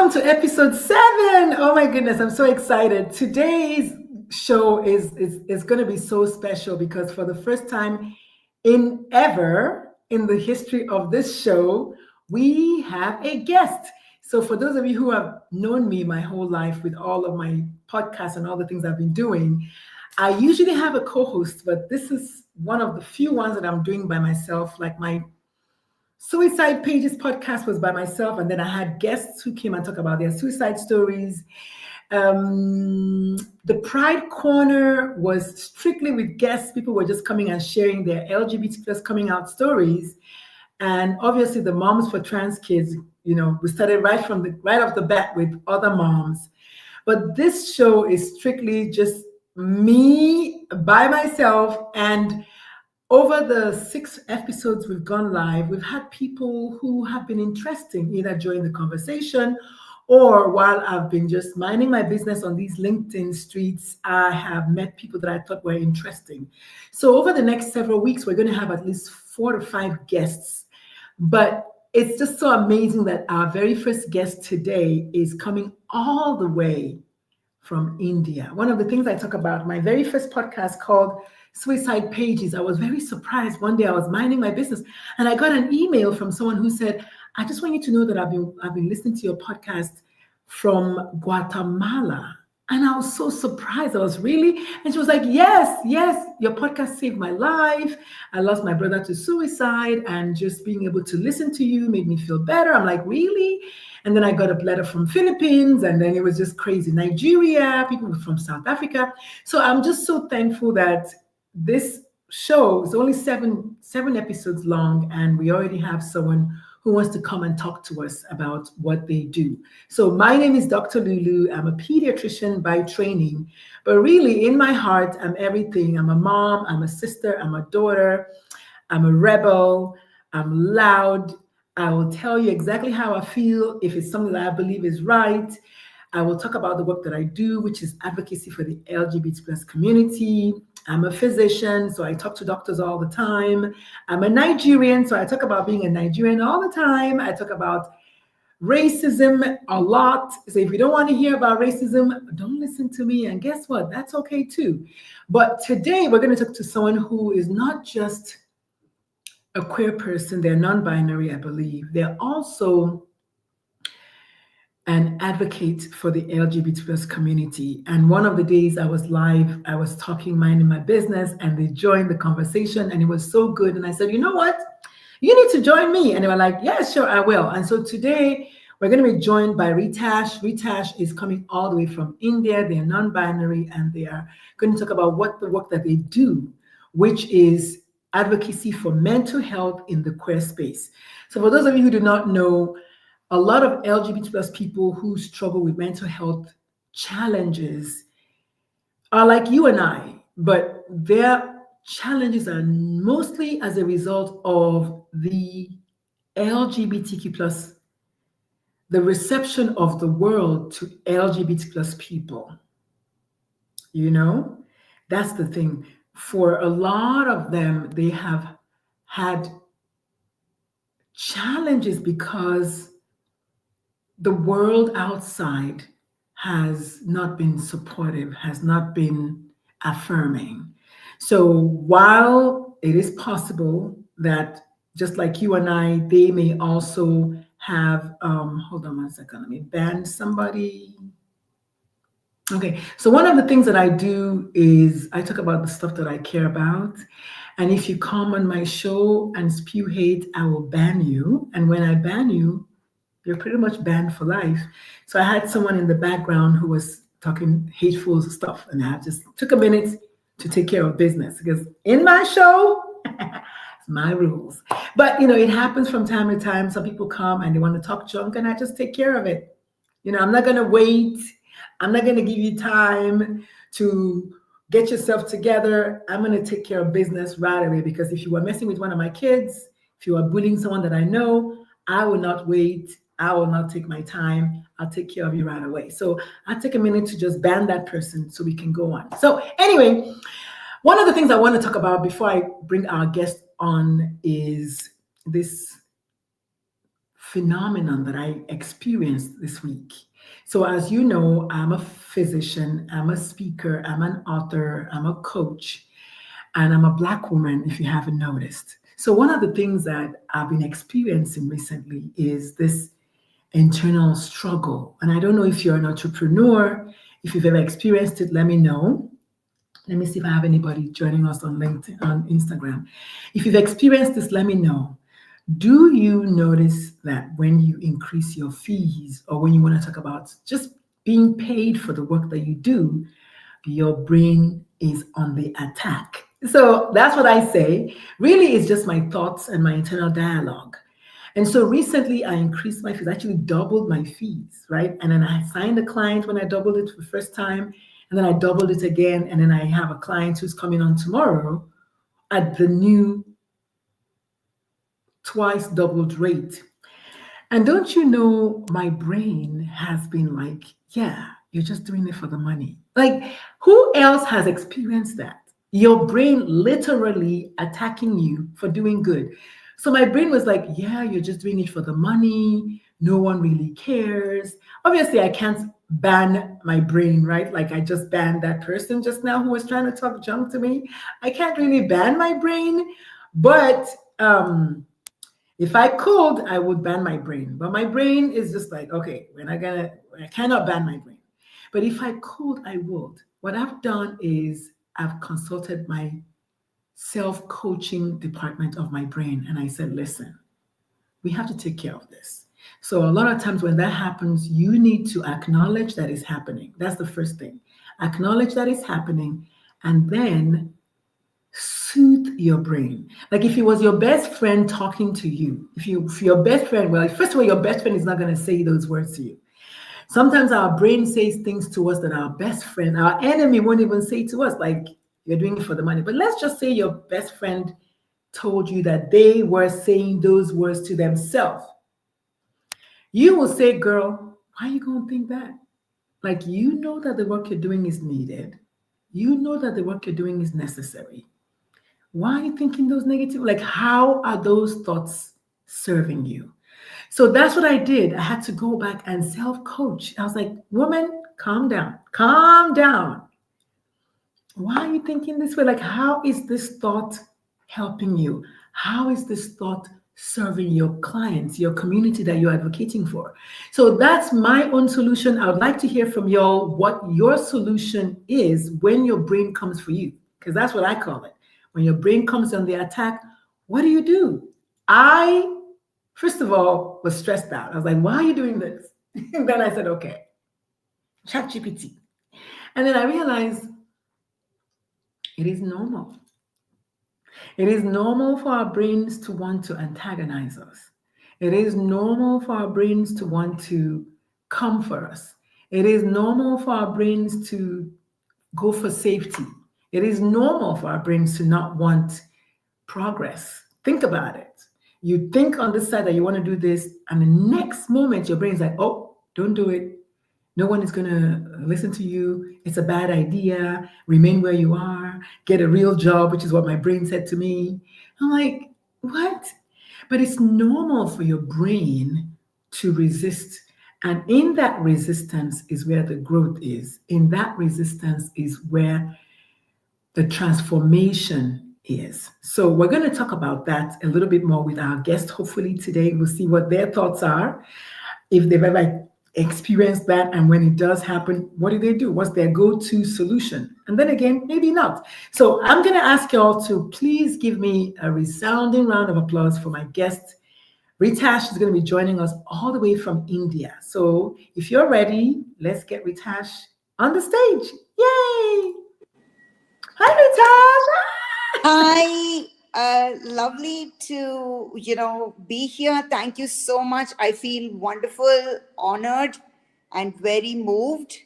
Welcome to episode 7. Oh my goodness, I'm so excited. Today's show is going to be so special because for the first time in ever in the history of this show, we have a guest. So for those of you who have known me my whole life with all of my podcasts and all the things I've been doing, I usually have a co-host, but this is one of the few ones that I'm doing by myself. Like my Suicide Pages podcast was by myself, and then I had guests who came and talked about their suicide stories. The Pride Corner was strictly with guests. People were just coming and sharing their LGBT plus coming out stories. And obviously the Moms for Trans Kids, we started right off the bat with other moms. But this show is strictly just me by myself. And over the 6 episodes we've gone live, we've had people who have been interesting, either during the conversation or while I've been just minding my business on these LinkedIn streets. I have met people that I thought were interesting. So over the next several weeks, we're going to have at least 4 to 5 guests. But it's just so amazing that our very first guest today is coming all the way from India. One of the things I talk about, my very first podcast called Suicide Pages, I was very surprised. One day I was minding my business and I got an email from someone who said, I just want you to know that I've been listening to your podcast from Guatemala. And I was so surprised. I was really, and she was like, yes, your podcast saved my life. I lost my brother to suicide, and just being able to listen to you made me feel better. I'm like, really? And then I got a letter from Philippines, and then it was just crazy. Nigeria, people from South Africa. So I'm just so thankful that this show is only seven episodes long, and we already have someone who wants to come and talk to us about what they do. So my name is Dr. Lulu. I'm a pediatrician by training, but really in my heart, I'm everything. I'm a mom, I'm a sister, I'm a daughter, I'm a rebel, I'm loud. I will tell you exactly how I feel if it's something that I believe is right. I will talk about the work that I do, which is advocacy for the LGBT plus community. I'm a physician, so I talk to doctors all the time. I'm a Nigerian, so I talk about being a Nigerian all the time. I talk about racism a lot. So if you don't want to hear about racism, don't listen to me. And guess what? That's okay too. But today we're going to talk to someone who is not just a queer person. They're non-binary, I believe. They're also an advocate for the LGBT plus community. And one of the days I was live, I was talking, minding my business, and they joined the conversation, and it was so good. And I said, you know what? You need to join me. And they were like, yeah, sure, I will. And so today we're going to be joined by Ritasha. Ritasha is coming all the way from India. They're non-binary, and they are going to talk about what the work that they do, which is advocacy for mental health in the queer space. So for those of you who do not know, a lot of LGBT plus people who struggle with mental health challenges are like you and I, but their challenges are mostly as a result of the LGBTQ plus, the reception of the world to LGBT plus people. That's the thing. For a lot of them, they have had challenges because the world outside has not been supportive, has not been affirming. So while it is possible that just like you and I, they may also have, hold on one second, let me ban somebody. Okay, so one of the things that I do is I talk about the stuff that I care about. And if you come on my show and spew hate, I will ban you. And when I ban you, you're pretty much banned for life. So I had someone in the background who was talking hateful stuff, and I just took a minute to take care of business because in my show, it's my rules. But it happens from time to time. Some people come and they want to talk junk, and I just take care of it. I'm not going to wait. I'm not going to give you time to get yourself together. I'm going to take care of business right away, because if you were messing with one of my kids, if you are bullying someone that I know, I will not wait. I will not take my time. I'll take care of you right away. So I'll take a minute to just ban that person so we can go on. So anyway, one of the things I want to talk about before I bring our guest on is this phenomenon that I experienced this week. So, as you know, I'm a physician, I'm a speaker, I'm an author, I'm a coach, and I'm a Black woman, if you haven't noticed. So, one of the things that I've been experiencing recently is this internal struggle. And I don't know if you're an entrepreneur, if you've ever experienced it, let me know. Let me see if I have anybody joining us on LinkedIn, on Instagram. If you've experienced this, let me know. Do you notice that when you increase your fees or when you want to talk about just being paid for the work that you do, your brain is on the attack? So that's what I say. Really, it's just my thoughts and my internal dialogue. And so recently I increased my fees, I actually doubled my fees, right? And then I signed a client when I doubled it for the first time, and then I doubled it again. And then I have a client who's coming on tomorrow at the new twice doubled rate. And don't you know, my brain has been like, yeah, you're just doing it for the money. Like, who else has experienced that? Your brain literally attacking you for doing good. So my brain was like, yeah, you're just doing it for the money. No one really cares. Obviously, I can't ban my brain, right? Like I just banned that person just now who was trying to talk junk to me. I can't really ban my brain, but if I could, I would ban my brain. But my brain is just like, okay, I cannot ban my brain. But if I could, I would. What I've done is I've consulted my self-coaching department of my brain. And I said, listen, we have to take care of this. So a lot of times when that happens, you need to acknowledge that it's happening. That's the first thing. Acknowledge that it's happening and then soothe your brain. Like if it was your best friend talking to you, if your best friend, well, first of all, your best friend is not going to say those words to you. Sometimes our brain says things to us that our best friend, our enemy won't even say to us, like, you're doing it for the money. But let's just say your best friend told you that they were saying those words to themselves. You will say, girl, why are you going to think that? Like, you know that the work you're doing is needed. You know that the work you're doing is necessary. Why are you thinking those negative? Like, how are those thoughts serving you? So that's what I did. I had to go back and self-coach. I was like, woman, calm down. Calm down. Why are you thinking this way? Like, how is this thought helping you? How is this thought serving your clients, your community that you're advocating for? So that's my own solution. I would like to hear from y'all what your solution is when your brain comes for you, because that's what I call it. When your brain comes on the attack, what do? I, first of all, was stressed out. I was like, why are you doing this? And then I said, okay, ChatGPT. And then I realized it is normal. It is normal for our brains to want to antagonize us. It is normal for our brains to want to come for us. It is normal for our brains to go for safety. It is normal for our brains to not want progress. Think about it. You think on this side that you want to do this, and the next moment your brain's like, oh, don't do it. No one is going to listen to you. It's a bad idea. Remain where you are. Get a real job, which is what my brain said to me. I'm like, what? But it's normal for your brain to resist. And in that resistance is where the growth is. In that resistance is where the transformation is. So we're going to talk about that a little bit more with our guest. Hopefully today we'll see what their thoughts are. If they've ever experienced that, and when it does happen, what do? What's their go-to solution? And then again, maybe not. So I'm going to ask y'all to please give me a resounding round of applause for my guest. Ritasha is going to be joining us all the way from India. So if you're ready, let's get Ritasha on the stage. Yay! Hi, Ritasha! Hi, lovely to, be here. Thank you so much. I feel wonderful, honored, and very moved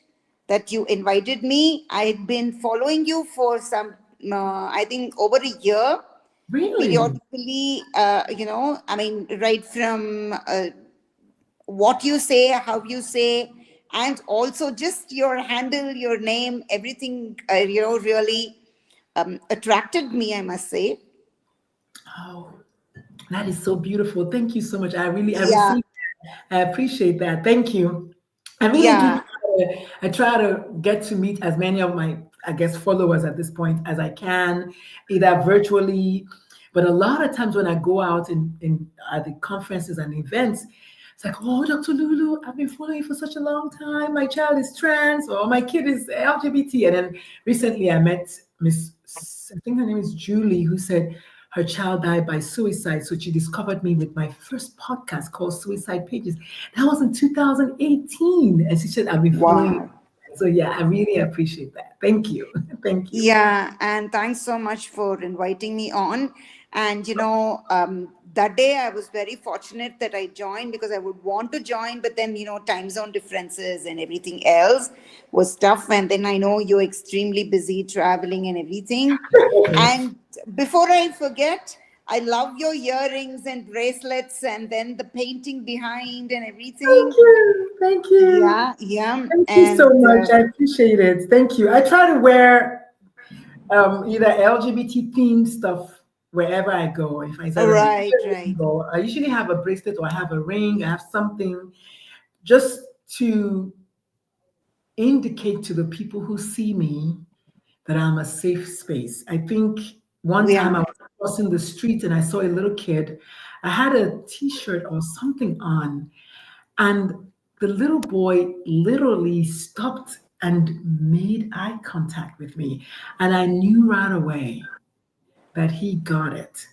that you invited me. I've been following you for I think over a year, Really? periodically, right from what you say, how you say, and also just your handle, your name, everything, really attracted me, I must say. Oh, that is so beautiful. Thank you so much. I Yeah. received I appreciate that. Thank you. I really do. Yeah. I try to get to meet as many of my, I guess, followers at this point as I can, either virtually, but a lot of times when I go out in at the conferences and events, it's like, oh, Dr. Lulu, I've been following you for such a long time. My child is trans, or my kid is LGBT. And then recently I met I think her name is Julie, who said her child died by suicide. So she discovered me with my first podcast called Suicide Pages. That was in 2018. And she said, I've been following you. Wow. So yeah, I really appreciate that. Thank you. Thank you. Yeah, and thanks so much for inviting me on. And that day I was very fortunate that I joined because I would want to join, but then time zone differences and everything else was tough. And then I know you're extremely busy traveling and everything. And before I forget, I love your earrings and bracelets, and then the painting behind and Thank everything. you. Thank you. Yeah, yeah, Thank you so and much. I appreciate it. Thank you. I try to wear either LGBT themed stuff wherever I go. If I said an right, right. go, I usually have a bracelet or I have a ring. I have something just to indicate to the people who see me that I'm a safe space. I think one time I Yeah. was crossing the street and I saw a little kid. I had a T-shirt or something on, and the little boy literally stopped and made eye contact with me. And I knew right away that he got it.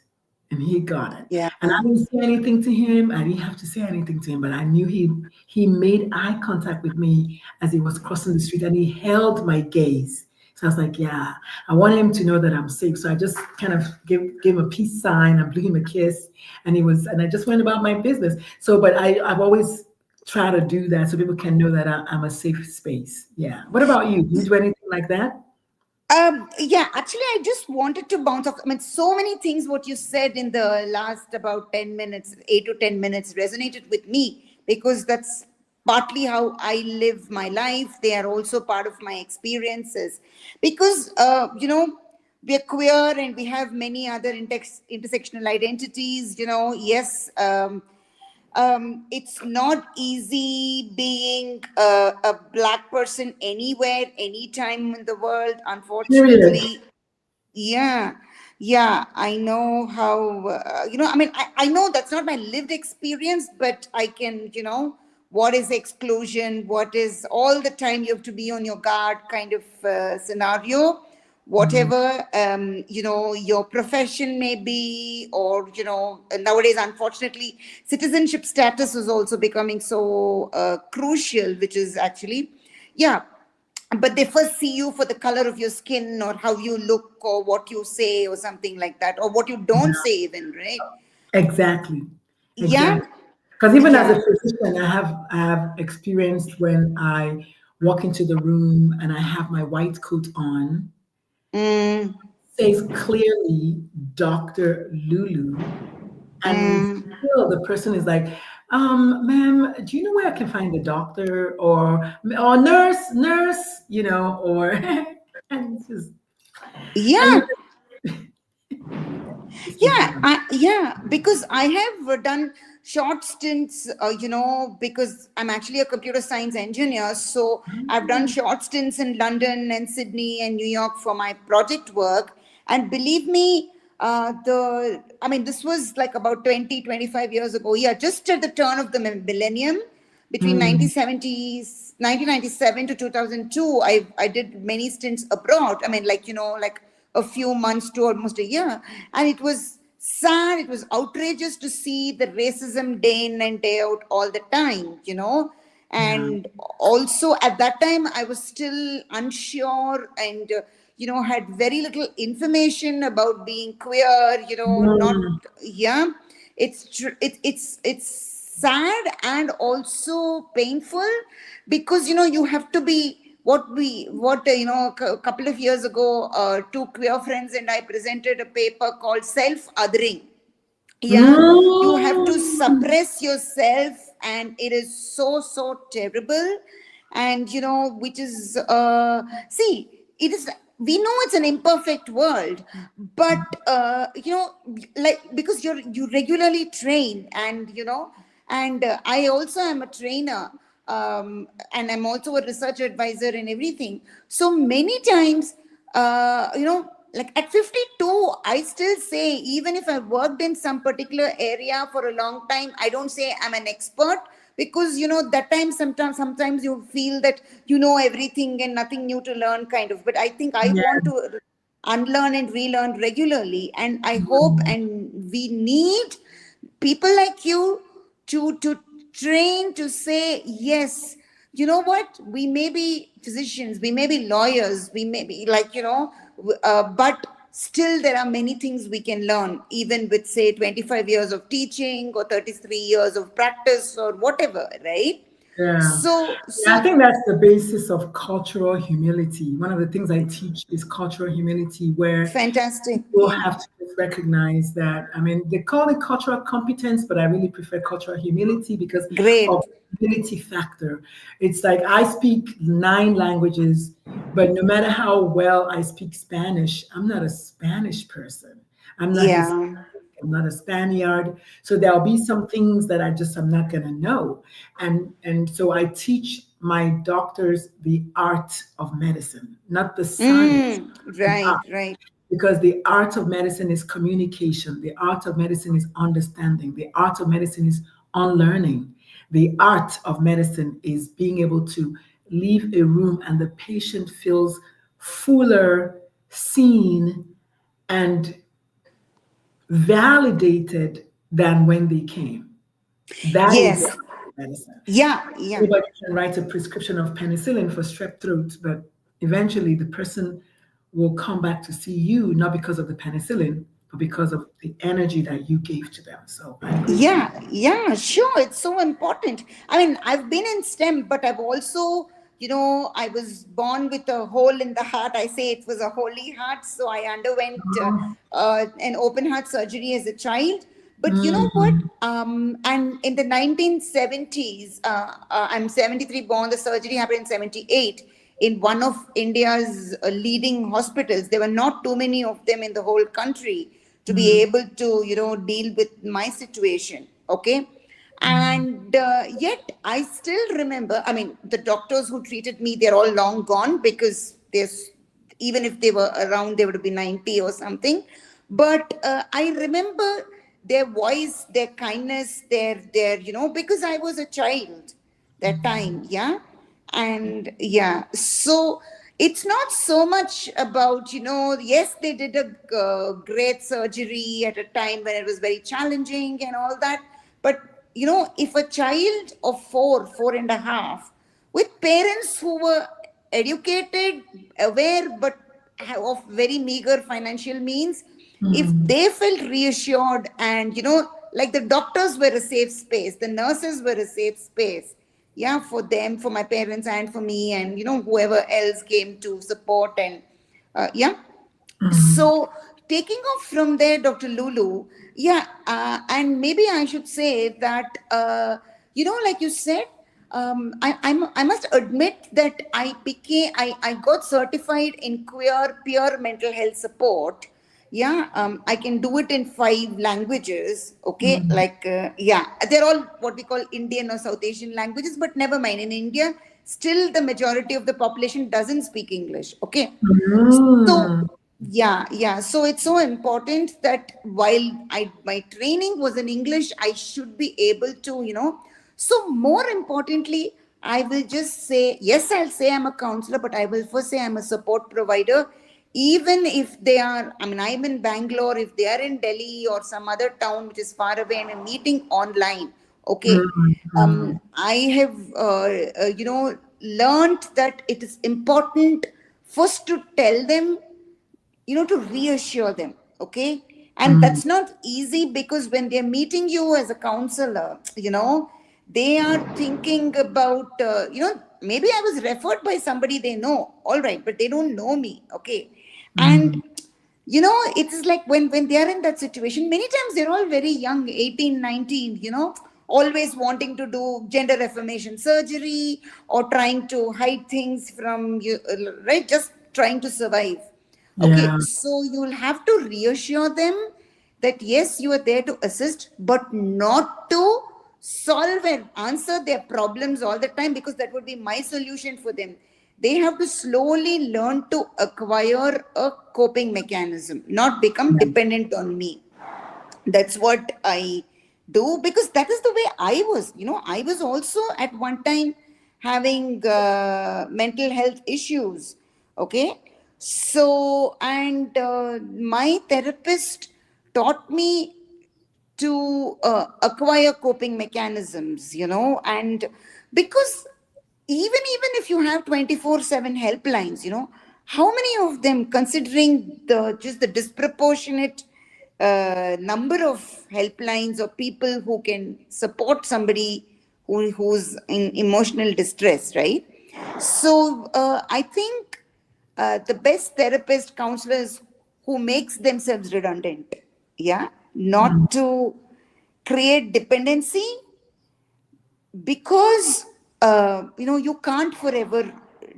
And he got it. Yeah. And I didn't say anything to him. I didn't have to say anything to him, but I knew he made eye contact with me as he was crossing the street and he held my gaze. So I was like, yeah, I want him to know that I'm safe. So I just kind of gave him a peace sign and blew him a kiss. And I just went about my business. So, but I've always tried to do that so people can know that I'm a safe space. Yeah. What about you? Do you do anything like that? Yeah, actually, I just wanted to bounce off. I mean, so many things what you said in the last about 10 minutes, 8 to 10 minutes resonated with me because that's partly how I live my life. They are also part of my experiences because, we are queer and we have many other intersectional identities, yes. It's not easy being a black person anywhere, anytime in the world, Period. unfortunately. Yeah, yeah, I know how, I mean, I know that's not my lived experience, but I can, what is exclusion, what is all the time you have to be on your guard kind of scenario, Mhm. whatever, your profession may be, or, nowadays, unfortunately, citizenship status is also becoming so crucial, which is actually, yeah, but they first see you for the color of your skin or how you look or what you say or something like that or what you don't say even, right? Exactly. Yeah, Exactly. Because even as a yeah. physician, I have experienced when I walk into the room and I have my white coat on, Mm, says clearly Dr. Lulu, and mm. still the person is like, ma'am, do you know where I can find the doctor or nurse, or and it's just and Yeah, it's just yeah, different. yeah, because I have done short stints, because I'm actually a computer science engineer. So I've done short stints in London and Sydney and New York for my project work. And believe me, I mean, this was like about 20, 25 years ago. Yeah, just at the turn of the millennium, between Mm, 1997 to 2002, I did many stints abroad. I mean, like, like a few months to almost a year. And it was sad, it was outrageous to see the racism day in and day out all the time. yeah. And also at that time, I was still unsure and, had very little information about being queer, not, Mm, yeah. It's sad and also painful because you have to be a couple of years ago, two queer friends and I presented a paper called self othering. Yeah, you have to mm, suppress yourself and it is so so terrible. And which is see, it is, we know it's an imperfect world, but like, because you regularly train and And I also am a trainer, and I'm also a research advisor and everything. So many times, like at 52, I still say, even if I've worked in some particular area for a long time, I don't say I'm an expert, because that time sometimes you feel that you know everything and nothing new to learn, kind of. But I think I Yeah. want to unlearn and relearn regularly, and I hope, and we need people like you to train, to say, yes, you know what, we may be physicians, we may be lawyers, we may be like, but still there are many things we can learn, even with, say, 25 years of teaching or 33 years of practice or whatever, right? Yeah. so Yeah, I so think that's the basis of cultural humility. One of the things I teach is cultural humility, where fantastic. people Yeah, have to just recognize that. I mean, they call it cultural competence, but I really prefer cultural humility because of great. the humility factor. It's like I speak 9 languages, but no matter how well I speak Spanish, I'm not a Spanish person. I'm not his. Yeah. I'm not a Spaniard. So there'll be some things that I'm not gonna know. And so I teach my doctors the art of medicine, not the science, the Right, art. right. Because the art of medicine is communication, the art of medicine is understanding, the art of medicine is unlearning. The art of medicine is being able to leave a room and the patient feels fuller, seen, and validated than when they came. That is the Yes. art of medicine. Yeah, yeah. Anybody can write a prescription of penicillin for strep throat, but eventually the person will come back to see you not because of the penicillin, but because of the energy that you gave to them. So I agree with you. Yeah, yeah, sure. It's so important. I mean, I've been in STEM, but I've also, I was born with a hole in the heart. I say it was a holy heart. So I underwent an open heart surgery as a child. But you know what? Mm, And in the 1970s, I'm 73 born, the surgery happened in 78 in one of India's leading hospitals. There were not too many of them in the whole country to be mm, able to deal with my situation, okay. mm, And yet I still remember, I mean, the doctors who treated me, they're all long gone, because there's, even if they were around, they would be 90 or something. But I remember their voice, their kindness, their because I was a child that time, yeah. And yeah, so it's not so much about, yes, they did a great surgery at a time when it was very challenging and all that. But if a child of 4 and a half, with parents who were educated, aware, but of very meager financial means, if mm. they felt reassured, and like the doctors were a safe space, the nurses were a safe space, yeah, for them, for my parents, and for me, and whoever else came to support, and yeah. So taking off from there, Dr. Lulu, yeah, and maybe I should say that, like you said, I must admit that I got certified in queer peer mental health support. Yeah, I can do it in 5 languages. Okay, like yeah, they're all what we call Indian or South Asian languages, but never mind. In India, still the majority of the population doesn't speak English. Okay, so Mm. yeah, yeah. So it's so important that while my training was in English, I should be able to, So more importantly, I will just say, yes, I'll say I'm a counselor, but I will first say I'm a support provider. Even if they are, I mean, I'm in Bangalore, if they are in Delhi or some other town which is far away and I'm meeting online, okay. I have, learned that it is important first to tell them, to reassure them, okay. And Mm. that's not easy, because when they're meeting you as a counselor, they are thinking about, maybe I was referred by somebody they know, all right, but they don't know me, okay. And Mm. it is like when they are in that situation, many times they're all very young, 18, 19, always wanting to do gender affirmation surgery, or trying to hide things from you, right, just trying to survive. Okay, Yeah. so you'll have to reassure them that yes, you are there to assist, but not to solve and answer their problems all the time, because that would be my solution for them. They have to slowly learn to acquire a coping mechanism, not become dependent on me. That's what I do, because that is the way I was. I was also at one time having mental health issues. Okay. So, and my therapist taught me to acquire coping mechanisms, and because even if you have 24/7 helplines, how many of them, considering the just the disproportionate number of helplines or people who can support somebody who's in emotional distress, right? So I think the best therapist counselors who makes themselves redundant, yeah, not to create dependency, because you can't forever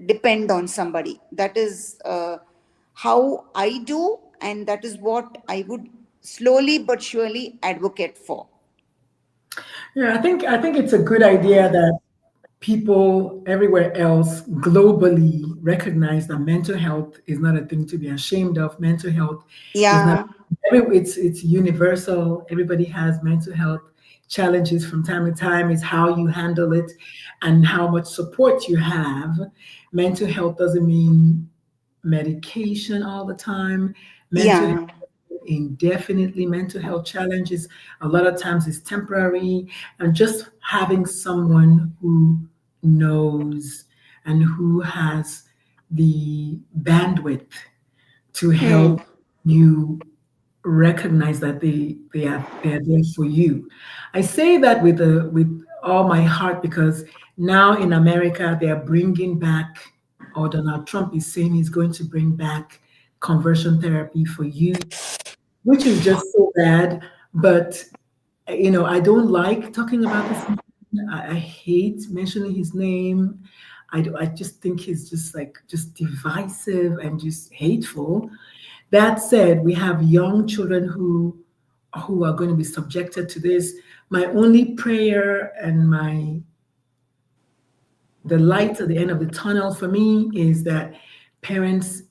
depend on somebody. That is how I do, and that is what I would slowly but surely advocate for. Yeah, I think it's a good idea that people everywhere else globally recognize that mental health is not a thing to be ashamed of. Mental health is not Yeah, it's universal. Everybody has mental health challenges from time to time. It's how you handle it and how much support you have. Mental health doesn't mean medication all the time. Mental health yeah, indefinitely. Mental health challenges a lot of times is temporary, and just having someone who knows and who has the bandwidth to hmm, help you recognize that they are there for you. I say that with all my heart, because now in America they are bringing back, or Donald Trump is saying he's going to bring back conversion therapy for youth, which is just so bad. But I don't like talking about this. I hate mentioning his name. I just think he's just like just divisive and just hateful. That said, we have young children who are going to be subjected to this. My only prayer and my the light at the end of the tunnel for me is that parents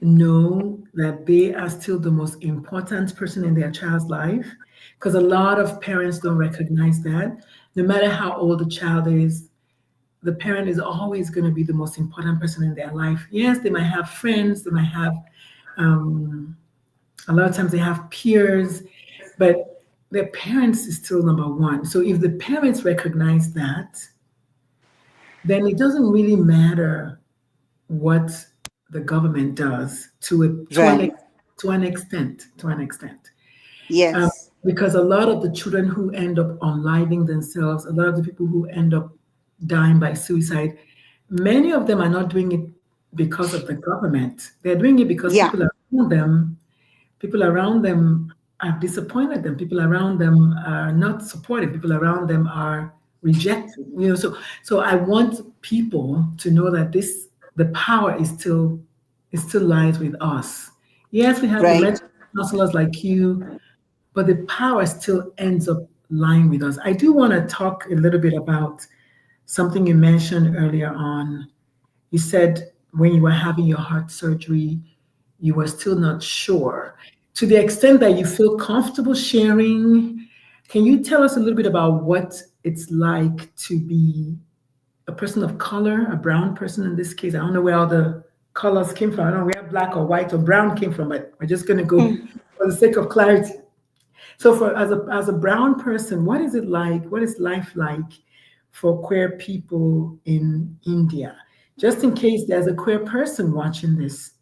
know that they are still the most important person in their child's life, because a lot of parents don't recognize that. No matter how old the child is, the parent is always going to be the most important person in their life. Yes, they might have friends, they might have um, a lot of times they have peers, but their parents is still number one. So if the parents recognize that, then it doesn't really matter what the government does right. to an extent, um, Yes. because a lot of the children who end up unliving themselves, a lot of the people who end up dying by suicide, many of them are not doing it because of the government. They're doing it because Yeah, people around them are disappointed them. People around them are not supportive. People around them are rejected. So I want people to know that the power is still lies with us. Yes, we have the right. mental counselors like you, but the power still ends up lying with us. I do want to talk a little bit about something you mentioned earlier on. You said when you were having your heart surgery, you were still not sure. To the extent that you feel comfortable sharing, can you tell us a little bit about what it's like to be a person of color, a brown person in this case? I don't know where all the colors came from. I don't know where black or white or brown came from, but we're just going to go for the sake of clarity. So, for as a brown person, what is it like? What is life like for queer people in India? Just in case there's a queer person watching this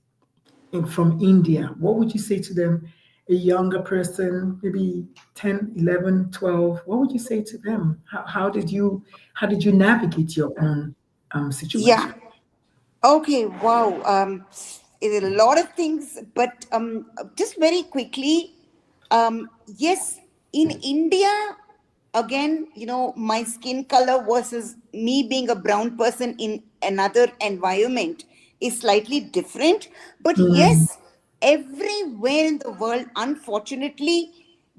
from India, what would you say to them? A younger person, maybe 10, 11, 12. What would you say to them? How did you navigate your own Yeah. situation? Okay, wow. It a lot of things, but just very quickly, yes, in India, again, my skin color versus me being a brown person in another environment is slightly different. But Mm, yes, everywhere in the world, unfortunately,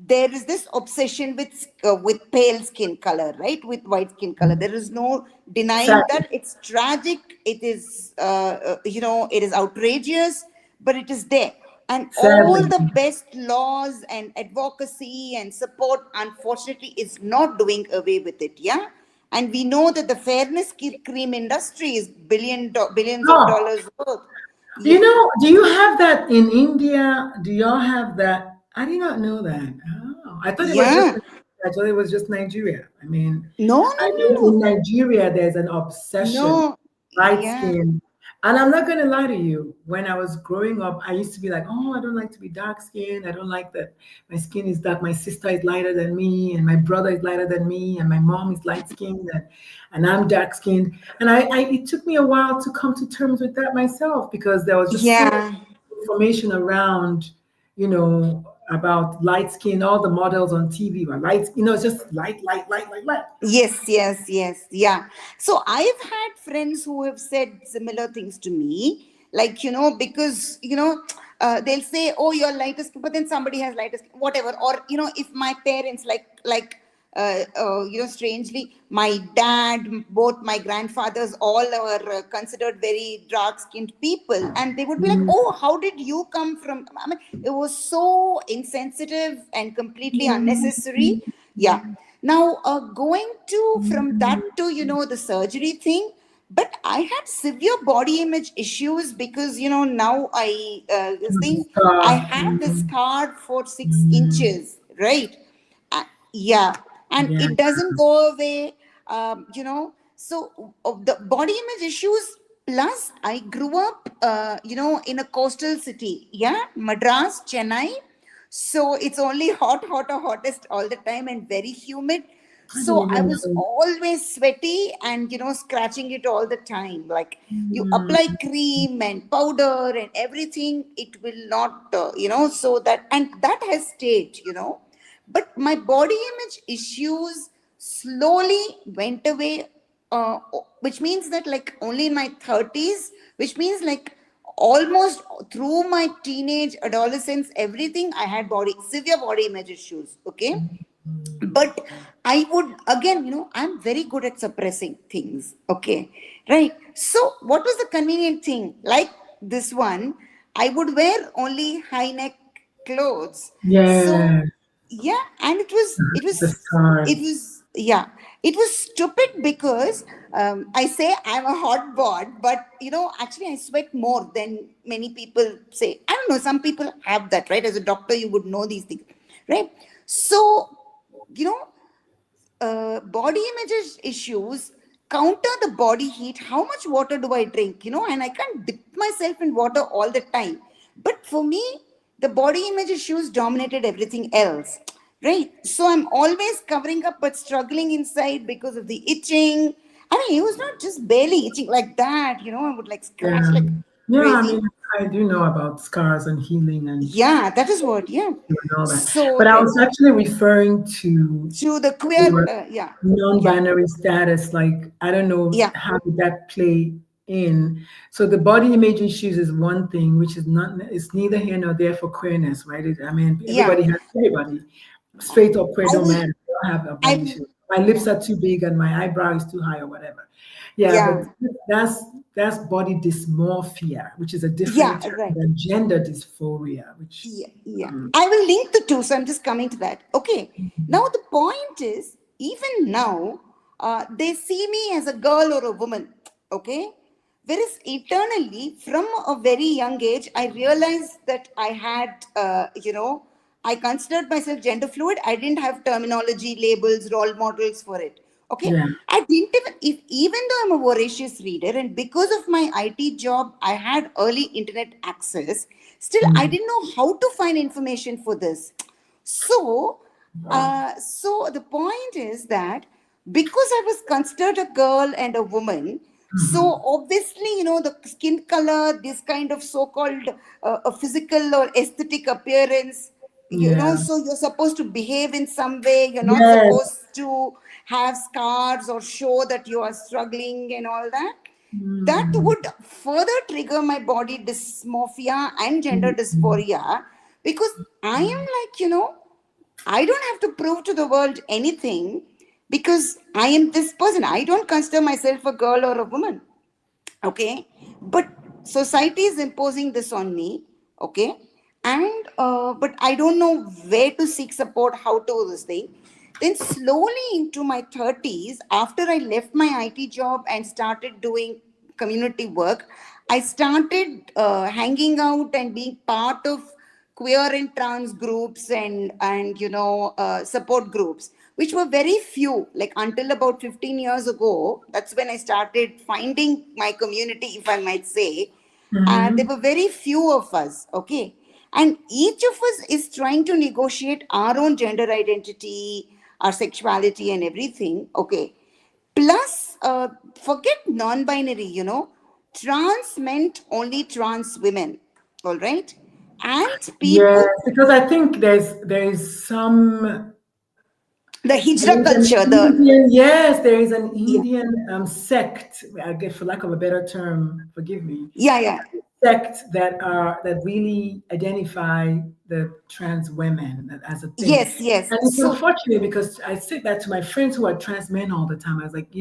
there is this obsession with pale skin color, right? With white skin color. There is no denying Sadly, that. It's tragic. It is, it is outrageous, but it is there. And all sadly. the best laws and advocacy and support, unfortunately, is not doing away with it. Yeah. And we know that the fairness cream industry is billions of Oh, dollars worth. you Yeah. know, do you have that in India? Do y'all have that? I did not know that. Oh, I thought it was just Yeah. I thought it was just Nigeria. No, no, I no, know in no. Nigeria there's an obsession, No. light Yeah. skin. And I'm not gonna lie to you, when I was growing up, I used to be like, oh, I don't like to be dark skinned. I don't like that my skin is dark. My sister is lighter than me, and my brother is lighter than me, and my mom is light skinned, and I'm dark skinned. And it took me a while to come to terms with that myself because there was just so much Yeah. information around, about light skin. All the models on TV were light, it's just light, light, light, light, light. Yes, yes, yes. Yeah. So I've had friends who have said similar things to me, like, because, they'll say, oh, you're lighter skin, but then somebody has lighter skin, whatever. Or, if my parents, strangely, my dad, both my grandfathers, all are considered very dark skinned people. And they would be like, oh, how did you come from? I mean, it was so insensitive and completely unnecessary. Yeah. Now, going to from that to, the surgery thing, but I had severe body image issues because, now this With the thing, I scar. have the scar for 6 inches, right? Uh, yeah, and Yeah. it doesn't go away, so the body image issues. Plus, I grew up, in a coastal city, yeah, Madras, Chennai, so it's only hot, hotter, hottest all the time and very humid. I didn't So I even was know. always sweaty and, scratching it all the time. Like you apply cream and powder and everything, it will not, so that, and that has stayed, But my body image issues slowly went away, which means that like only in my 30s, which means like almost through my teenage adolescence, everything, I had severe body image issues. Okay. But I would again, I'm very good at suppressing things. Okay. Right. So what was the convenient thing? Like this one, I would wear only high neck clothes. So Yeah. yeah, and The it scars. was yeah, it was stupid because I say I'm a hot bod, but actually I sweat more than many people say. I don't know, some people have that, right? As a doctor you would know these things, right? So you know body image issues counter the body heat. How much water do I drink? And I can't dip myself in water all the time. But for me, the body image issues dominated everything else, right? So I'm always covering up but struggling inside because of the itching. I mean, it was not just barely itching like that. I would like scratch Yeah. like Yeah, crazy. I do know about scars and healing Yeah, that is what. Yeah. and all that. So But I was actually referring to to the queer, your yeah, yeah, non-binary status. Like, I don't know yeah, how did that play in. So the body image issues is one thing, which is not, it's neither here nor there for queerness, right? yeah. Everybody, straight or queer, I don't will. matter. They don't have a body I shape. My lips are too big and my eyebrow is too high or whatever. Yeah, but Yeah, that's body dysmorphia, which is a different yeah, term right. than gender dysphoria, which Yeah, yeah. I will link the two, so I'm just coming to that. Okay. Now the point is, even now, they see me as a girl or a woman. Okay. Whereas eternally, from a very young age, I realized that I had, I considered myself gender fluid. I didn't have terminology, labels, role models for it. Okay. yeah. I didn't even though I'm a voracious reader, and because of my IT job, I had early internet access. Still, I Mm. didn't know how to find information for this. So, so the point is that because I was considered a girl and a woman, Mhm. so obviously, the skin color, this kind of so-called a physical or aesthetic appearance, Yeah. so you're supposed to behave in some way. You're not Yes. supposed to have scars or show that you are struggling and all that. That Mm. would further trigger my body dysmorphia and gender Mm. dysphoria because I am like, I don't have to prove to the world anything because I am this person. I don't consider myself a girl or a woman. Okay, but society is imposing this on me. Okay, and but I don't know where to seek support, how to do this thing. Then slowly into my 30s, after I left my IT job and started doing community work, I started hanging out and being part of queer and trans groups and support groups, which were very few. Like until about 15 years ago, that's when I started finding my community, if I might say. There Mm-hmm. were very few of us. Okay, and each of us is trying to negotiate our own gender identity, our sexuality, and everything. Okay, plus forget non-binary. Trans meant only trans women. All right, and people, Yes, because I think there is some the there hijra is an culture, Indian, yes, there is an yeah, Indian sect, I guess for lack of a better term, forgive me, yeah, yeah, sect that really identify the trans women as a thing. yes, yes. And it's So unfortunate because I say that to my friends who are trans men all the time. I was like,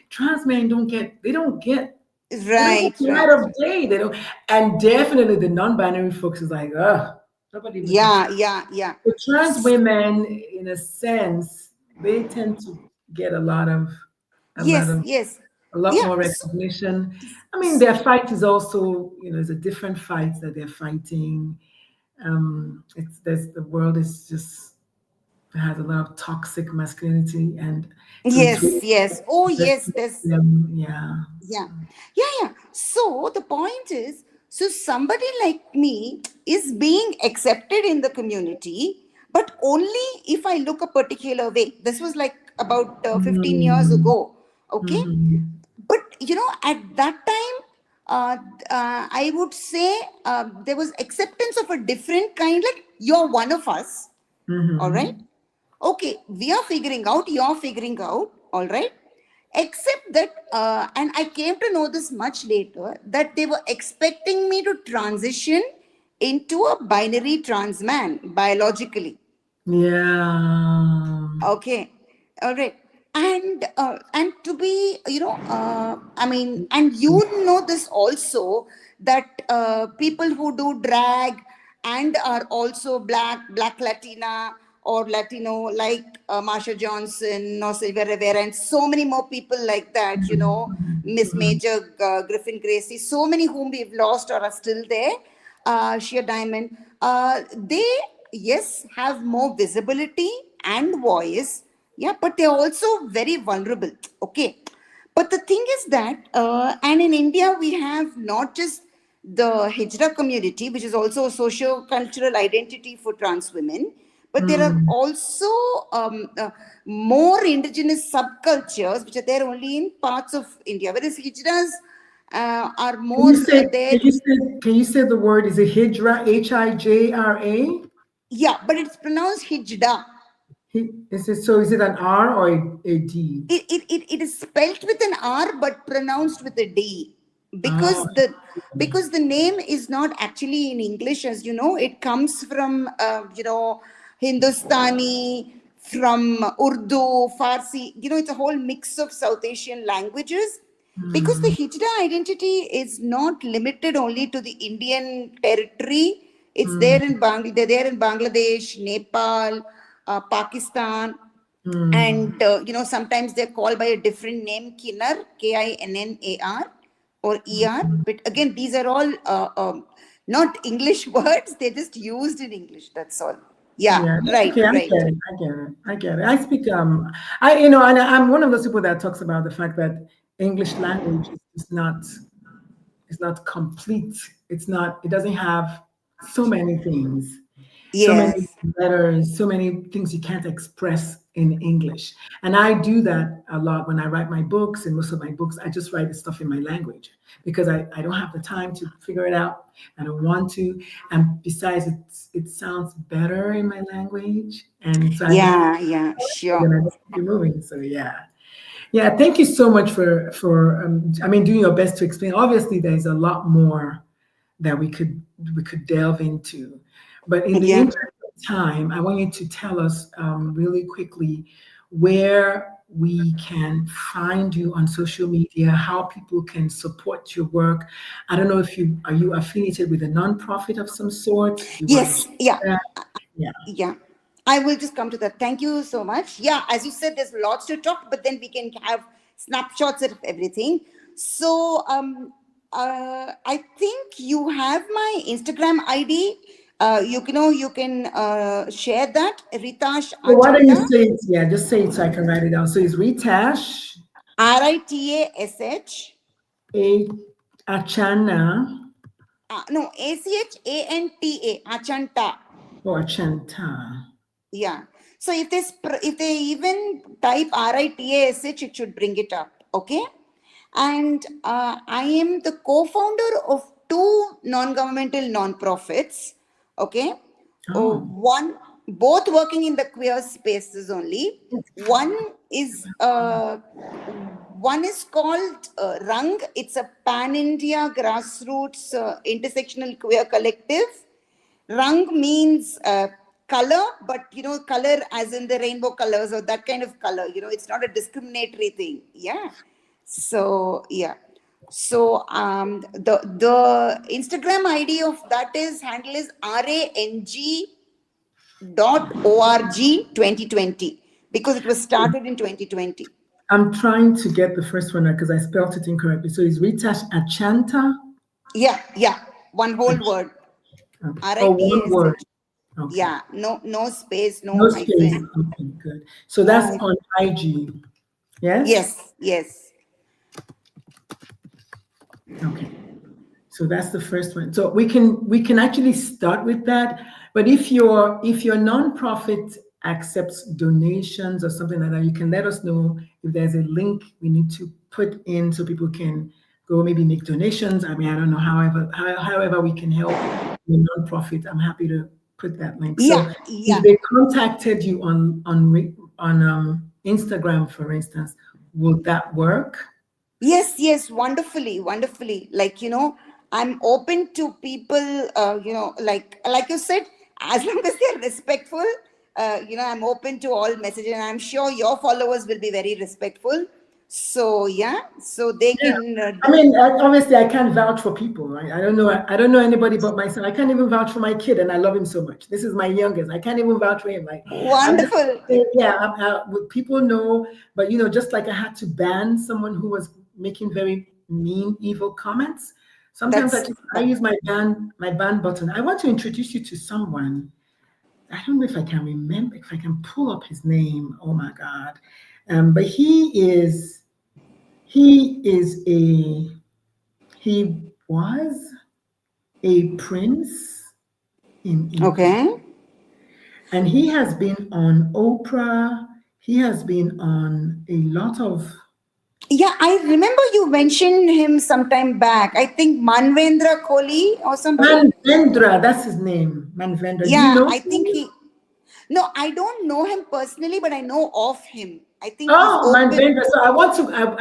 trans men they don't get right, the light right, of day. They don't, and definitely the non-binary folks is like, nobody even thinks. yeah, yeah, yeah. The trans women, in a sense, they tend to get a lot Yes, of yes, a lot yeah. more recognition. I mean, their fight is also, it's a different fight that they're fighting. The world is just has a lot of toxic masculinity, and so it's Yes, really yes. Oh, yes. There's them, yeah. yeah, yeah, yeah. So the point is, so somebody like me is being accepted in the community, but only if I look a particular way. This was like about 15 years Mm, ago. Okay, mhm, but at that time, I would say there was acceptance of a different kind. Like you're one of us. All right. mhm. Okay, we are figuring out, you're figuring out, all right. Except that, and I came to know this much later, that they were expecting me to transition into a binary trans man biologically. Yeah. Okay, all right. And to be, I mean, and you know this also, that people who do drag and are also black Latina or Latino, like Marsha Johnson or Sylvia Rivera, and so many more people like that, Miss Mhm. Major, Griffin Gracie, so many whom we've lost or are still there, Sheer Diamond, they, yes, have more visibility and voice, yeah, but they're also very vulnerable. Okay. But the thing is that, and in India, we have not just the Hijra community, which is also a socio-cultural identity for trans women, but there are Mm. also more indigenous subcultures which are there only in parts of India, whereas Hijras are Can more you say there. can you say the word, is it Hijra, Hijra? Yeah, but it's pronounced Hijda. Is it an R or a D? It is spelt with an R but pronounced with a D, Ah, because the name is not actually in English, as you know. It comes from Hindustani, from Urdu, Farsi. It's a whole mix of South Asian languages. Because the mm, Hijra identity is not limited only to the Indian territory. It's mm, there in they're there in Bangladesh, Nepal, Pakistan, mm. and sometimes they're called by a different name, Kinnar, Kinnar, or Er. But again, these are all not English words, they're just used in English, that's all. Yeah, Yeah, that's right, okay. I right. get it. I get it. I get it. I speak and I'm one of those people that talks about the fact that English language is not it's not complete. It doesn't have so many things, so many Yes. letters, so many things you can't express in English. And I do that a lot when I write my books, and most of my books, I just write the stuff in my language because I don't have the time to figure it out. I don't want to. And besides, it sounds better in my language. And so I just, Yeah, yeah, sure. then I just keep it moving. So yeah. Yeah, thank you so much for doing your best to explain. Obviously, there's a lot more that we could delve into, but in the Yeah, interest time, I want you to tell us really quickly where we can find you on social media, how people can support your work. I don't know if you are you affiliated with a nonprofit of some sort. Do you want to Yes, share yeah. that? Yeah. Yeah, I will just come to that. Thank you so much. Yeah, as you said, there's lots to talk, but then we can have snapshots of everything. So, I think you have my Instagram ID. You can share that. Ritash So why don't you Achanta, say it? Yeah, just say it so I can write it down. So it's Ritash Ritash. A Achana No, Achanta, Achanta. or Achanta. Yeah. So if they even type RITASH, it should bring it up. Okay. And I am the co-founder of two non-governmental non-profits. Okay. Oh, One, both working in the queer spaces only. One is one is called Rang. It's a pan-India grassroots intersectional queer collective. Rang means color, but color as in the rainbow colors or that kind of color. It's not a discriminatory thing. Yeah. So yeah. So the Instagram ID of that is handle is rang.org 2020 because it was started in 2020. I'm trying to get the first one because I spelled it incorrectly. So it's Ritash Achanta. Yeah, yeah. One whole Ach- word. okay. Oh, one word. RITASH. Okay. Yeah. No space, no No space. hyphen. Okay, good. So No that's hyphen. on IG. Yes? Yes, yes. Okay. So that's the first one. So we can actually start with that. But if your nonprofit accepts donations or something like that, you can let us know if there's a link we need to put in so people can go maybe make donations. I mean, I don't know, however we can help the nonprofit. I'm happy to put that link. Yeah, So if yeah. they contacted you on Instagram, for instance, will that work? Yes, yes, wonderfully, wonderfully. Like, I'm open to people, like you said, as long as they're respectful, I'm open to all messages. And I'm sure your followers will be very respectful. So, yeah, so they Yeah. can I do. mean, obviously, I can't vouch for people, right? I don't know. I don't know anybody but myself. I can't even vouch for my kid, and I love him so much. This is my youngest. I can't even vouch for him. Like, I'm just Wonderful. saying, yeah. People know, but just like I had to ban someone who was making very mean, evil comments. Sometimes That's, I use my ban button. I want to introduce you to someone. I don't know if I can remember if I can pull up his name. Oh my God, but he he was a prince in India, okay. and he has been on Oprah. He has been on a lot of Yeah, I remember you mentioned him sometime back. I think Manvendra Kohli or something. Manvendra. That's his name, Manvendra. Do you Yeah, know I think him? he. No, I don't know him personally, but I know of him. I think he's Oh, open. Manvendra. So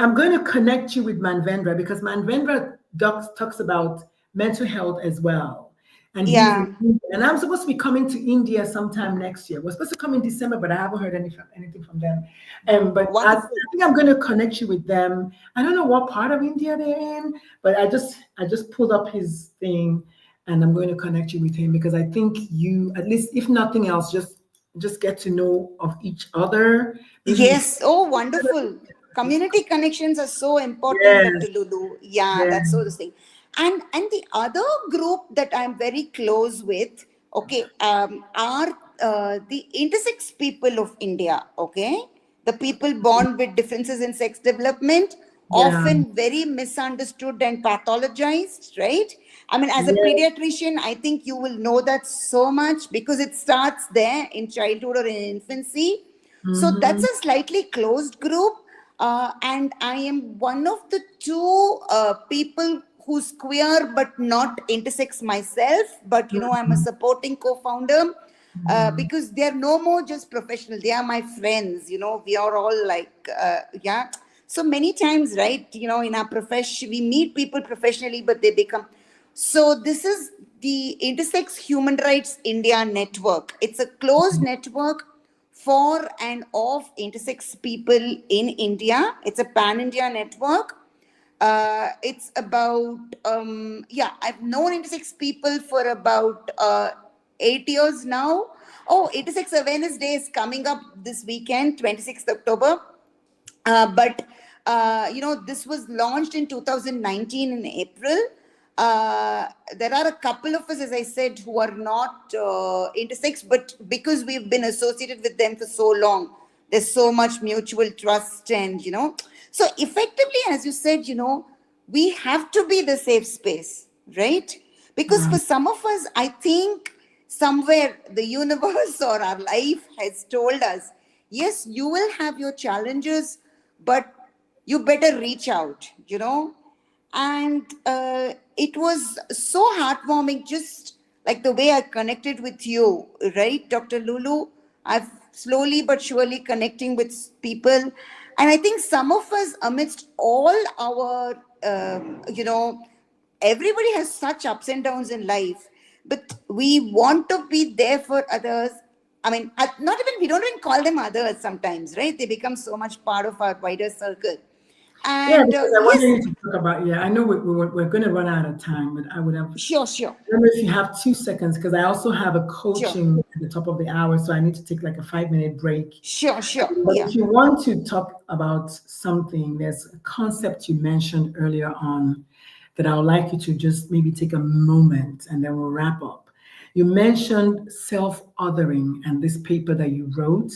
I'm going to connect you with Manvendra because Manvendra talks about mental health as well. And he's in Yeah. India. And I'm supposed to be coming to India sometime next year. We're supposed to come in December, but I haven't heard anything from them. But I Wonderful. think I'm going to connect you with them. I don't know what part of India they're in, but I just pulled up his thing and I'm going to connect you with him because I think you, at least if nothing else, just get to know of each other. Maybe Yes. Oh, wonderful. Community connections are so important, yes, Dr. Lulu. Yeah, yes, that's so the thing. And the other group that I'm very close with, okay, are the intersex people of India. Okay, the people born with differences in sex development, yeah, often very misunderstood and pathologized, right? I mean, as a yes. pediatrician, I think you will know that so much because it starts there in childhood or in infancy. So that's Hmm. a slightly closed group. And I am one of the two people who's queer but not intersex myself. But, I'm a supporting co founder because they're no more just professional. They are my friends. We are all like, yeah. So many times, right, in our profession, we meet people professionally, but they become. So this is the Intersex Human Rights India network. It's a closed network for and of intersex people in India. It's a pan-India network. It's about yeah, I've known intersex people for about 8 years now. Oh, Intersex Awareness Day is coming up this weekend, 26th October. But this was launched in 2019 in April. There are a couple of us, as I said, who are not intersex, but because we've been associated with them for so long, there's so much mutual trust, and so effectively, as you said, we have to be the safe space, right? Because for some of us, I think somewhere the universe or our life has told us, yes, you will have your challenges, but you better reach out, And it was so heartwarming, just like the way I connected with you, right, Dr. Lulu? I've slowly but surely connecting with people. And I think some of us, amidst all our, everybody has such ups and downs in life, but we want to be there for others. I mean, not even, we don't even call them others sometimes, right? They become so much part of our wider circle. Yeah, And because I wanted yes, you to talk about, yeah, I know we're going to run out of time, but I would have, sure, sure, I don't know if you have 2 seconds, because I also have a sure, coaching at the top of the hour, so I need to take like a 5-minute break. sure, sure. But Yeah. if you want to talk about something, there's a concept you mentioned earlier on that I would like you to just maybe take a moment and then we'll wrap up. You mentioned self-othering and this paper that you wrote.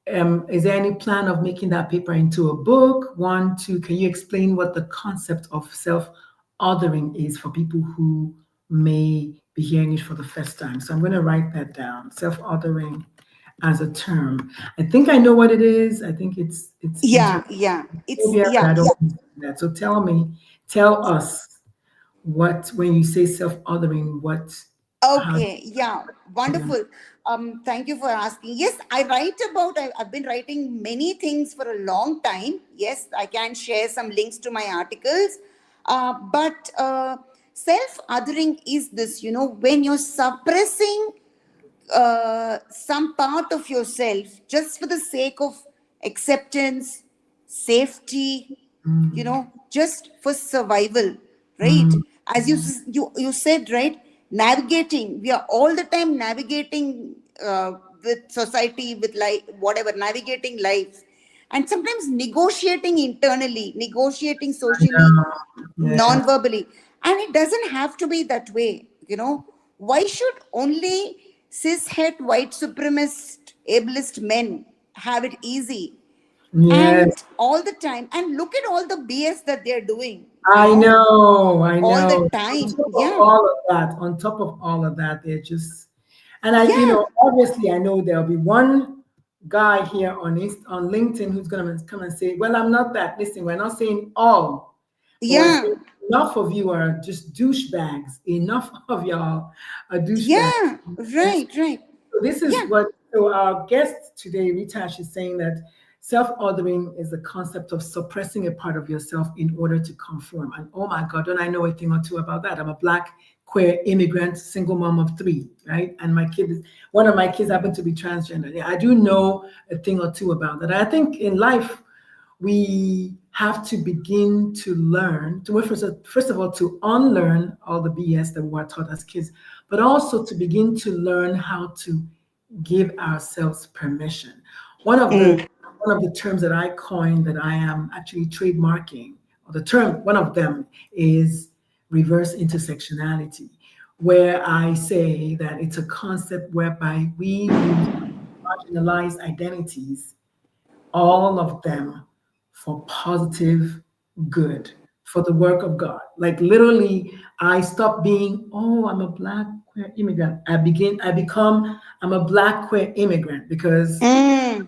Is there any plan of making that paper into a book? One, two, can you explain what the concept of self-othering is for people who may be hearing it for the first time? So I'm going to write that down. Self-othering as a term. I think I know what it is. I think it's Yeah, interphobia, yeah. It's, but yeah, I don't understand that. So tell us what when you say self-othering, how okay, yeah, wonderful. Thank you for asking. Yes, I've been writing many things for a long time. Yes, I can share some links to my articles. But self-othering is this, when you're suppressing some part of yourself just for the sake of acceptance, safety, just for survival, right? mm, As you said, right? Navigating, we are all the time navigating with society, with life, whatever, navigating life, and sometimes negotiating internally, negotiating socially, yeah, non-verbally, and it doesn't have to be that way. Why should only cishet white supremacist ableist men have it easy yes. and all the time, and look at all the BS that they're doing, I all the know. On time. top of Yeah, all of that, they're just, and yeah, obviously I know there'll be one guy here on LinkedIn who's gonna come and say, "Well, I'm not that." Listen, we're not saying all, but we're yeah, saying enough of you are just douchebags. Enough of y'all are douchebags. yeah, And right, right. so this is Yeah, what, so our guest today, Ritasha, is saying that self-othering is the concept of suppressing a part of yourself in order to conform. And oh my God, don't I know a thing or two about that? I'm a Black queer immigrant, single mom of 3, right? And one of my kids happened to be transgender. Yeah, I do know a thing or two about that. I think in life, we have to begin to learn to first of all to unlearn all the BS that we were taught as kids, but also to begin to learn how to give ourselves permission. One of the mm, one of the terms that I coined that I am actually trademarking, or the term one of them is reverse intersectionality, where I say that it's a concept whereby we use marginalized identities, all of them, for positive good, for the work of God. Like literally, I stop being, oh, I'm a Black queer immigrant. I'm a Black queer immigrant because, mm,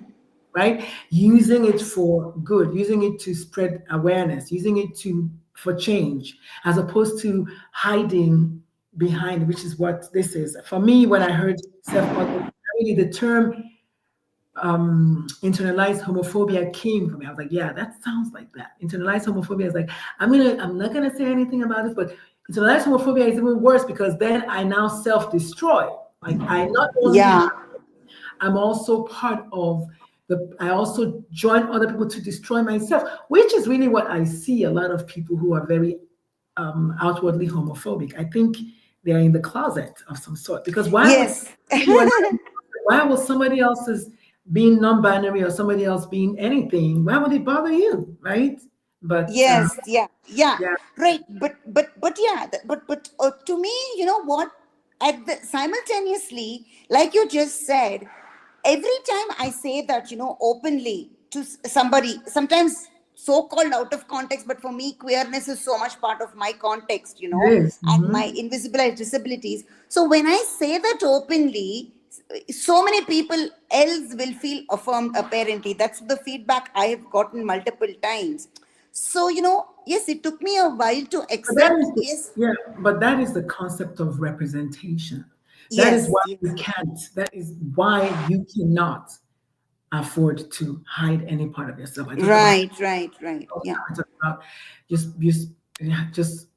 right, using it for good, using it to spread awareness, using it for change, as opposed to hiding behind, which is what this is. For me, when I heard really the term internalized homophobia came from me. I was like, yeah, that sounds like that. Internalized homophobia is like, I'm not gonna say anything about this, but Internalized homophobia is even worse because then I now self-destroy. Like I not only Yeah. I'm also part of I also join other people to destroy myself, which is really what I see a lot of people who are very outwardly homophobic. I think they're in the closet of some sort because Yes. you are not, why will somebody else's being non-binary or somebody else being anything, why would it bother you, right? But Yes, yeah, yeah, yeah, right. But yeah, to me, you know what? Simultaneously, like you just said, every time I say that, openly to somebody, sometimes so-called out of context, but for me, queerness is so much part of my context, it is. and my invisible disabilities. So when I say that openly, so many people else will feel affirmed. Apparently, that's the feedback I have gotten multiple times. So, yes, it took me a while to But that accept. is Yes, yeah, but that is the concept of representation. That is yes, why you yes. can't. That is why you cannot afford to hide any part of yourself. I talk about Right, right, right. Yeah, I talk about just yeah, just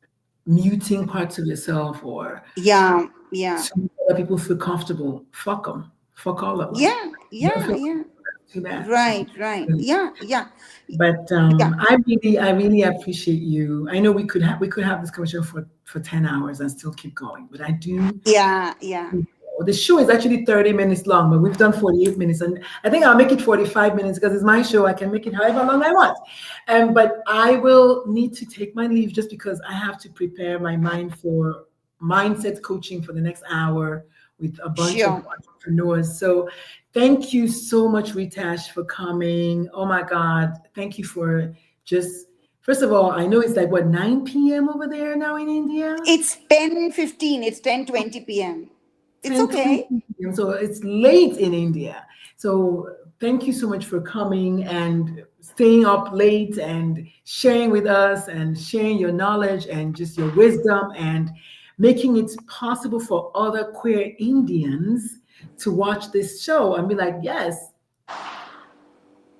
muting parts of yourself or yeah, yeah, to make other people feel comfortable. Fuck them. Fuck all of them. yeah, You don't yeah, feel yeah. too bad. Right, right. Yeah, yeah, But yeah, I really appreciate you. I know we could have this conversation for 10 hours and still keep going, but I do. yeah, yeah. The show is actually 30 minutes long, but we've done 48 minutes, and I think I'll make it 45 minutes because it's my show. I can make it however long I want. But I will need to take my leave just because I have to prepare my mind for mindset coaching for the next hour with a bunch of Sure. entrepreneurs. So thank you so much, Ritash, for coming. Oh my God. Thank you for just, first of all, I know it's like what, 9 p.m. over there now in India? It's 10:15. It's 10:20 p.m. It's 10:20 okay. p.m. So it's late in India. So thank you so much for coming and staying up late and sharing with us and sharing your knowledge and just your wisdom and making it possible for other queer Indians to watch this show and be like, yes,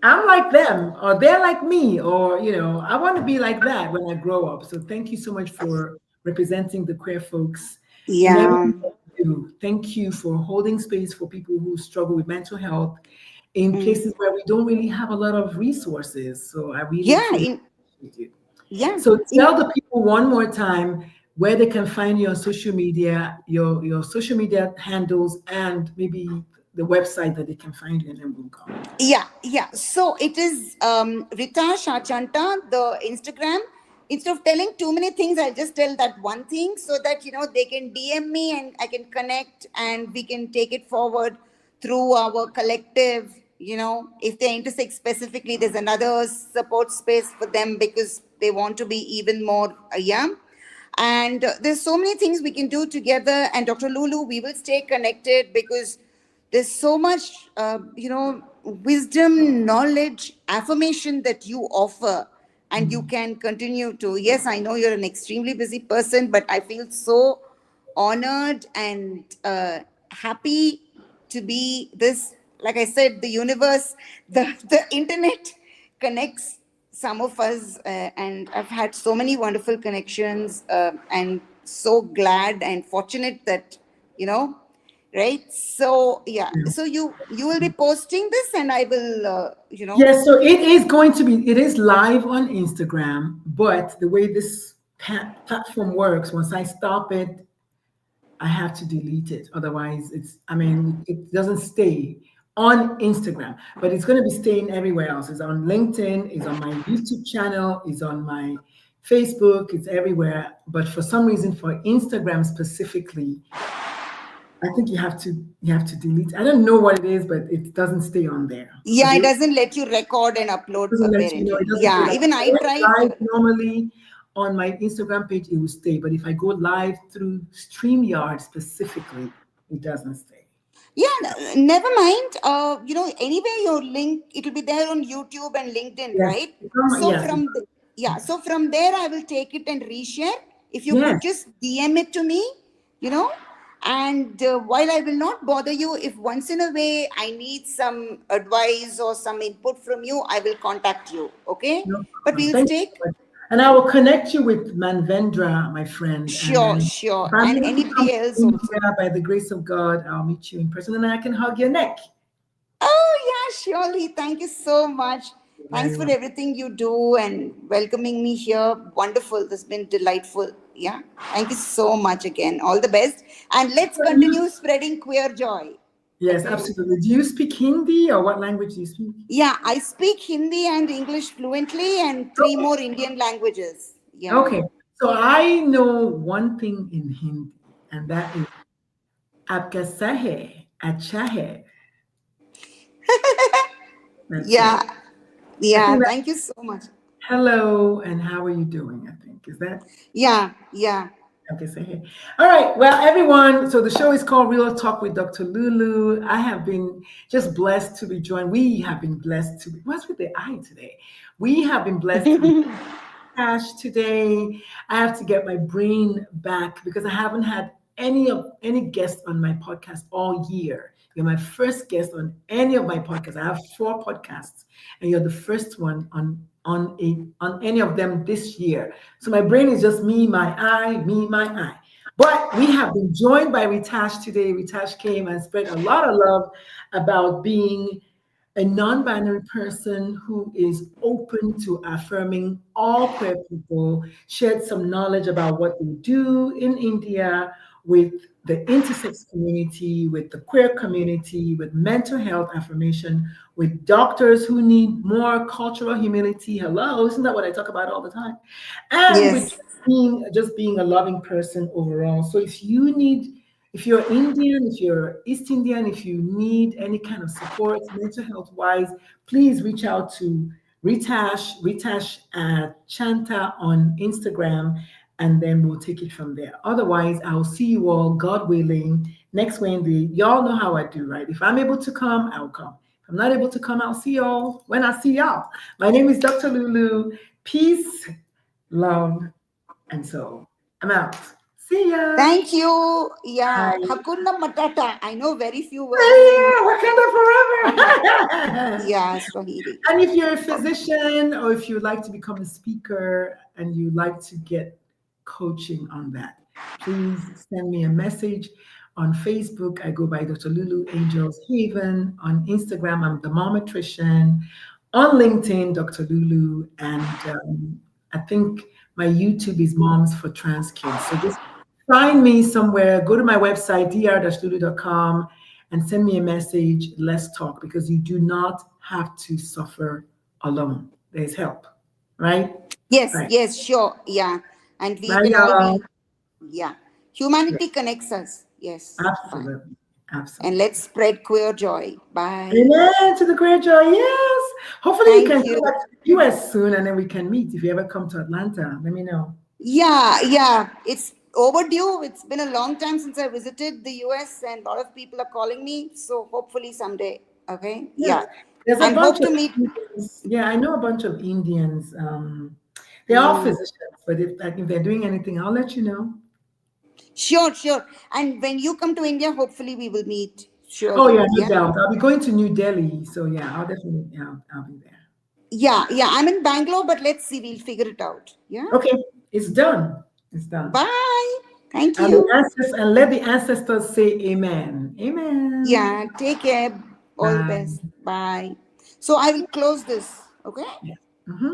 I'm like them, or they're like me, or I want to be like that when I grow up. So thank you so much for representing the queer folks in Yeah, everything that you do. Thank you for holding space for people who struggle with mental health in mm. places where we don't really have a lot of resources. So I really Yeah, truly appreciate you. yeah, So in tell the people one more time where they can find you on social media, your social media handles, and maybe the website that they can find you, and then we'll go. Yeah, yeah. So it is Ritasha Chanta, the Instagram. Instead of telling too many things, I'll just tell that one thing so that they can DM me and I can connect and we can take it forward through our collective. If they're intersex specifically, there's another support space for them because they want to be even more yeah. And there's so many things we can do together. And Dr. Lulu, we will stay connected because there's so much wisdom, knowledge, affirmation that you offer, and you can continue to. Yes, I know you're an extremely busy person, but I feel so honored and happy to be this. Like I said, the universe, the internet connects some of us, and I've had so many wonderful connections, and so glad and fortunate that you know right. So yeah, so you will be posting this and I will Yes, so it is live on Instagram, but the way this platform works, once I stop it, I have to delete it. Otherwise, it doesn't stay on Instagram, but it's going to be staying everywhere else. It's on LinkedIn, it's on my YouTube channel, it's on my Facebook, it's everywhere. But for some reason, for Instagram specifically, I think you have to delete. I don't know what it is, but it doesn't stay on there. But yeah, it doesn't let you record and upload doesn't let you know. It apparently. doesn't say Yeah, like even if I I went tried. live normally on my Instagram page, it will stay. But if I go live through StreamYard specifically, it doesn't stay. Yeah, never mind. Anyway, your link, it will be there on YouTube and LinkedIn, Yes. right? So Yes. from yeah, so from there I will take it and reshare. If you Yes. could just DM it to me, you know, and while I will not bother you, if once in a way I need some advice or some input from you, I will contact you. Okay, No but problem. we'll Thank you stay. so much. And I will connect you with Manvendra, my friend. And Sure, then if sure. I'm And able to come anybody to else also. India by the grace of God, I'll meet you in person and I can hug your neck. Oh, yeah, surely. Thank you so much. You're Thanks very for welcome. everything you do and welcoming me here. Wonderful. This has been delightful. Yeah. Thank you so much again. All the best. And let's So you, continue spreading queer joy. yes, Okay. absolutely. Do you speak Hindi or what language do you speak? Yeah, I speak Hindi and English fluently and three Okay. more Indian languages. Yeah. Okay. So I know one thing in Hindi, and that is आपका सहे अच्छा है. That's it. Yeah. I Yeah. think that Thank you so much. hello and how are you doing? I think is that Yeah. Yeah. okay. Say hey. All right. Well, everyone. So the show is called Real Talk with Dr. Lulu. I have been just blessed to be joined. We have been blessed to be. What's with the I today? We have been blessed to be Cash today. I have to get my brain back because I haven't had any guests on my podcast all year. You're my first guest on any of my podcasts. I have 4 podcasts, and you're the first one on any of them this year. So my brain is just me, my eye. But we have been joined by Ritash today. Ritash came and spread a lot of love about being a non-binary person who is open to affirming all queer people, shared some knowledge about what they do in India with the intersex community, with the queer community, with mental health affirmation, with doctors who need more cultural humility. Hello, isn't that what I talk about all the time? And with Yes. just being a loving person overall. So if you're Indian, if you're East Indian, if you need any kind of support mental health wise, please reach out to Ritash Chanta on Instagram, and then we'll take it from there. Otherwise, I'll see you all, God willing, next Wednesday. Y'all know how I do, right? If I'm able to come, I'll come. If I'm not able to come, I'll see y'all when I see y'all. My name is Dr. Lulu. Peace, love, and soul. I'm out. See ya. Thank you. Yeah. Bye. Hakuna Matata. I know very few words in Yeah, Wakanda forever. yeah, Swahili. And if you're a physician or if you like to become a speaker and you like to get coaching on that, please send me a message on Facebook. I go by Dr. Lulu Angels Haven. On Instagram, I'm the Momatrician. On LinkedIn, Dr. Lulu. And I think my YouTube is Moms for Trans Kids. So just find me somewhere, go to my website, dr-lulu.com, and send me a message. Let's talk because you do not have to suffer alone. There's help, right? Yes, Right. yes, sure. Yeah. And we Bye, can all y'all. be, yeah. Yeah, Humanity connects us. Yes. Bye. absolutely. And Absolutely. let's spread queer joy. Bye. Amen to the great joy. Yes. Hopefully you can Thank come you. back to the US soon and then we can meet. If you ever come to Atlanta, let me know. Yeah, yeah. It's overdue. It's been a long time since I visited the US and a lot of people are calling me. So hopefully someday. Okay. Yes. Yeah. There's a And bunch hope of to meet. Indians. Yeah, I know a bunch of Indians. They're all Mm. physicians, but if they're doing anything, I'll let you know. Sure, sure. And when you come to India, hopefully we will meet. Oh Surely. yeah, no Yeah. doubt. I'll be going to New Delhi, so yeah, I'll definitely I'll be there. Yeah, yeah. I'm in Bangalore, but let's see. We'll figure it out. Yeah. Okay, it's done. It's done. Bye. Thank And the you. ancestors and let the ancestors say amen. Amen. Yeah. Take care. All the Bye. best. Bye. So I will close this. Okay. Yeah. Mhm.